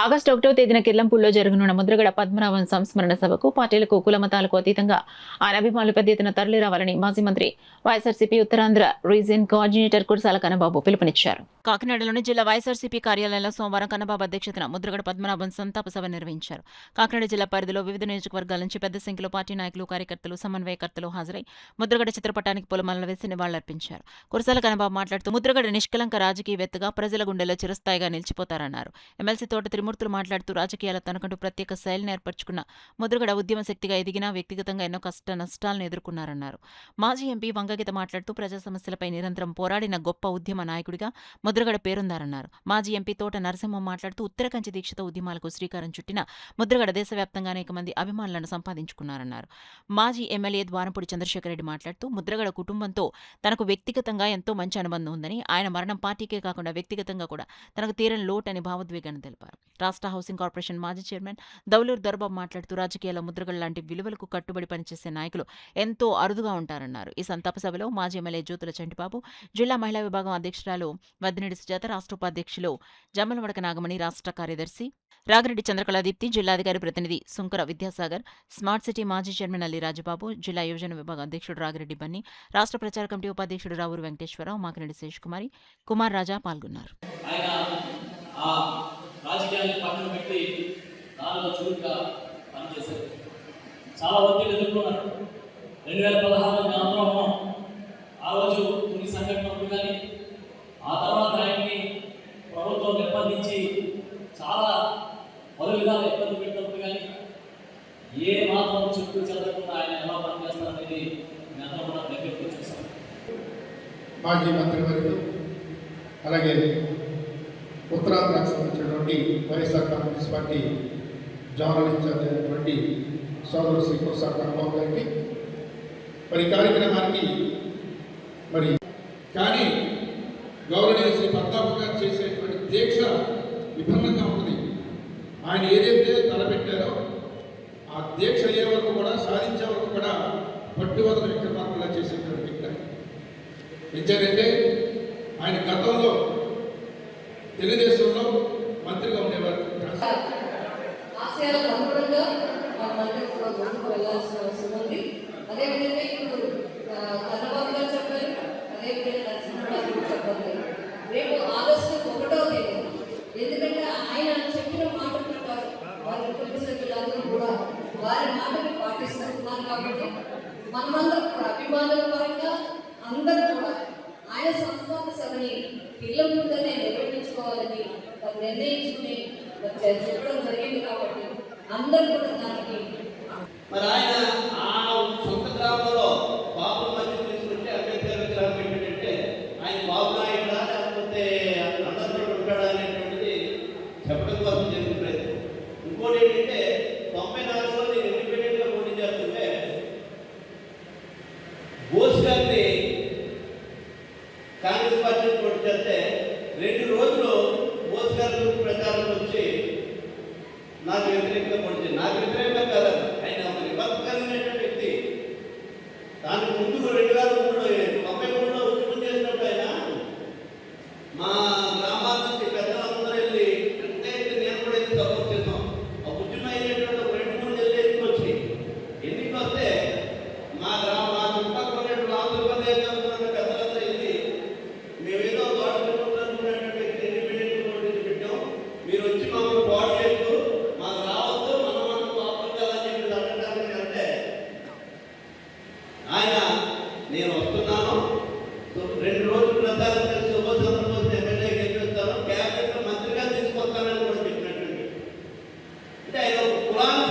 August 1వ తేదీన కిర్లంపూడిలో జరగనున్న ముద్రగడ పద్మనాభం సంస్మరణ సభకు పార్టీలకు కులమతాలకు అతీతంగా ఆయన అభిమానులు పెద్ద ఎత్తున తరలిరావాలని మాజీ మంత్రి వైఎస్ఆర్సీపీ ఉత్తరాంధ్ర రీజియన్ కోఆర్డినేటర్ కురసాల కన్నబాబు పిలుపునిచ్చారు. కాకినాడలోని జిల్లా వైఎస్ఆర్సీపీ కార్యాలయంలో సోమవారం కన్నబాబు అధ్యక్షతన ముద్రగడ పద్మనాభం సంతాప సభ నిర్వహించారు. కాకినాడ జిల్లా పరిధిలో వివిధ నియోజకవర్గాల నుంచి పెద్ద సంఖ్యలో పార్టీ నాయకులు, కార్యకర్తలు, సమన్వయకర్తలు హాజరై ముద్రగడ చిత్రపటానికి పూలమాలలు వేసి నివాళులర్పించారు. కురసాల కన్నబాబు మాట్లాడుతూ ముద్రగడ నిష్కలంక రాజకీయవేత్తగా ప్రజల గుండెల్లో చిరస్థాయిగా నిలిచిపోతారన్నారు. ఎమ్మెల్సీ తోట త్రిమూర్తులు మాట్లాడుతూ రాజకీయాల తనకంటూ ప్రత్యేక శైలిని ఏర్పరచుకున్న ముద్రగడ ఉద్యమ శక్తిగా ఎదిగినా వ్యక్తిగతంగా ఎన్నో కష్ట నష్టాలను ఎదుర్కొన్నారన్నారు. మాజీ ఎంపీ వంగగీత మాట్లాడుతూ ప్రజా సమస్యలపై నిరంతరం పోరాడిన గొప్ప ఉద్యమ నాయకుడిగా ముద్రగడ పేరుందారన్నారు. మాజీ ఎంపీ తోట నరసింహం మాట్లాడుతూ ఉత్తరకంచి దీక్షతో ఉద్యమాలకు శ్రీకారం చుట్టిన ముద్రగడ దేశవ్యాప్తంగా అనేక మంది అభిమానులను సంపాదించుకున్నారన్నారు. మాజీ ఎమ్మెల్యే ద్వారంపూడి చంద్రశేఖర్ రెడ్డి మాట్లాడుతూ ముద్రగడ కుటుంబంతో తనకు వ్యక్తిగతంగా ఎంతో మంచి అనుబంధం ఉందని, ఆయన మరణం పార్టీకే కాకుండా వ్యక్తిగతంగా కూడా తనకు తీరని లోటని భావోద్వేగాన్ని తెలిపారు. రాష్ట్ర హౌసింగ్ కార్పొరేషన్ మాజీ చైర్మన్ దౌలూరు దొరబాబు మాట్లాడుతూ రాజకీయాల్లో ముద్రగడ లాంటి విలువలకు కట్టుబడి పనిచేసే నాయకులు ఎంతో అరుదుగా ఉంటారన్నారు. ఈ సంతాప సభలో మాజీ ఎమ్మెల్యే జ్యోతుల చంటిబాబు, జిల్లా మహిళా విభాగం అధ్యక్షురాలు వద్దినేడి సుజాత, రాష్ట్ర ఉపాధ్యక్షులు జమ్మలవడక నాగమణి, రాష్ట్ర కార్యదర్శి రాగిరెడ్డి చంద్రకళాదీప్తి, జిల్లాధికారి ప్రతినిధి సుంకర విద్యాసాగర్, స్మార్ట్ సిటీ మాజీ చైర్మన్ అల్లి రాజబాబు, జిల్లా యువజన విభాగం అధ్యక్షుడు రాగిరెడ్డి బన్ని, రాష్ట్ర ప్రచార కమిటీ ఉపాధ్యక్షుడు రావూరు వెంకటేశ్వరరావు, మాకిరెడ్డి శేషకుమారి, కుమార్ రాజా పాల్గొన్నారు. రాజకీయాన్ని పక్కన పెట్టి దానిలో చురుగ్గా పనిచేశారు. చాలా ఒత్తిడి ఎదుర్కొన్నారు. 2016 ఆందోళన ఆ రోజు కొన్ని సంఘటనలు కానీ ఆ తర్వాత ఆయన్ని ప్రభుత్వం నిర్బంధించి చాలా పలు విధాలు ఇబ్బంది పెట్టినప్పుడు కానీ ఏ మాత్రం చుట్టూ చెదరకుండా ఆయన ఎలా పనిచేస్తారనేది మేము కూడా దగ్గరికి చూస్తాం. మాజీ మంత్రివర్యులు అలాగే ఉత్తరాంధ్రకు సంబంధించినటువంటి YSR Congress party general incharge అయినటువంటి సోదరుడు శ్రీ కురసాల కన్నబాబు గారికి మరి కార్యక్రమానికి మరి కానీ గౌరవనీయ శ్రీ పద్మనాభం గారు చేసేటువంటి దీక్ష విభిన్నంగా ఉంటుంది. ఆయన ఏదైతే తలపెట్టారో ఆ దీక్ష అయ్యే వరకు కూడా, సాధించే వరకు కూడా పట్టువదల విక్రమార్కులా చేసేటువంటి వ్యక్తి. ఎందుకంటే ఆయన గతంలో తెలుగుదేశంలో మంత్రిగా ఉండేవారు. ఆశయాలకు అనుగుణంగా మనమందరం కూడా ముందుకు వెళ్ళాల్సిన అవసరం ఉంది. అదేవిధంగా ఇప్పుడు కన్నబాబు గారు చెప్పారు, అదేవిధంగా నరసింహరావు చెప్పారు. రేపు ఆగస్టు 1వ తేదీ, ఎందుకంటే ఆయన చెప్పిన మాట ప్రకారం వారి కుటుంబ సభ్యులందరూ కూడా వారి మాటను పాటిస్తున్నారు. కాబట్టి మనమందరం కూడా అభిమానుల పరంగా అందరూ కూడా ఆయన సంస్థాన సభని కిర్లంపూడిలోనే నిర్వహించుకోవాలని నిర్ణయించుకుని చెప్పడం జరిగింది. కాబట్టి అందరూ కూడా దానికి మరి ఆయన ఆ సొంత గ్రామంలో బాబుల మధ్య తీసుకొచ్చి అంబేద్కర్ విగ్రహం పెట్టినట్టే ఆయన బాబు నాయుడా లేకపోతే అందరితో ఉంటాడా అనేటువంటిది చెప్పడం కోసం చేసిన ప్రయత్నం. ఇంకోటి ఏంటంటే 94లో నేను ఇండిపెండెంట్గా పోటీ చేస్తుంటే బోస్ గారిని కాంగ్రెస్ పార్టీ పోటీ చేస్తే 2 రోజులు బోస్ గారి ప్రచారం వచ్చి నాకు వ్యతిరేకంగా పొడిచింది. నాకు వ్యతిరేకంగా కాదు, ఆయన విపత్కరమైనటువంటి వ్యక్తి. దానికి ముందు 2093లో ఉద్యమం చేసినప్పుడు ఆయన మా గ్రామాల నుంచి పెద్దలందరూ వెళ్ళి ప్రత్యేక నేను కూడా వెళ్ళి సపోర్ట్ చేసాం. ఆ ఉద్యమం అయినటువంటి 2-3 నెలలు ఎన్నికొచ్చి వస్తే మా చుట్టుపక్కల ఉన్నటువంటి ఆంధ్రప్రదేశ్ చదువుతున్న పెద్దలందరూ వెళ్ళి మేమేదో గవర్నమెంట్ ఇండిపెండెంట్ పోటీ పెట్టాం, మీరు వచ్చి మమ్మల్ని పోటీ చేయొద్దు, మాకు రావద్దు, మనం బాగుండాలని చెప్పి అడగడానికి అంటే ఆయన నేను వస్తున్నాను, 2 రోజులు ప్రచారం చేసి సుభాష్ చంద్రబోస్ ఎమ్మెల్యే గెలిపిస్తాను, క్యాబినెట్ మంత్రిగా తీసుకొస్తానని కూడా చెప్పినటువంటి. అంటే ఆయన కులానికి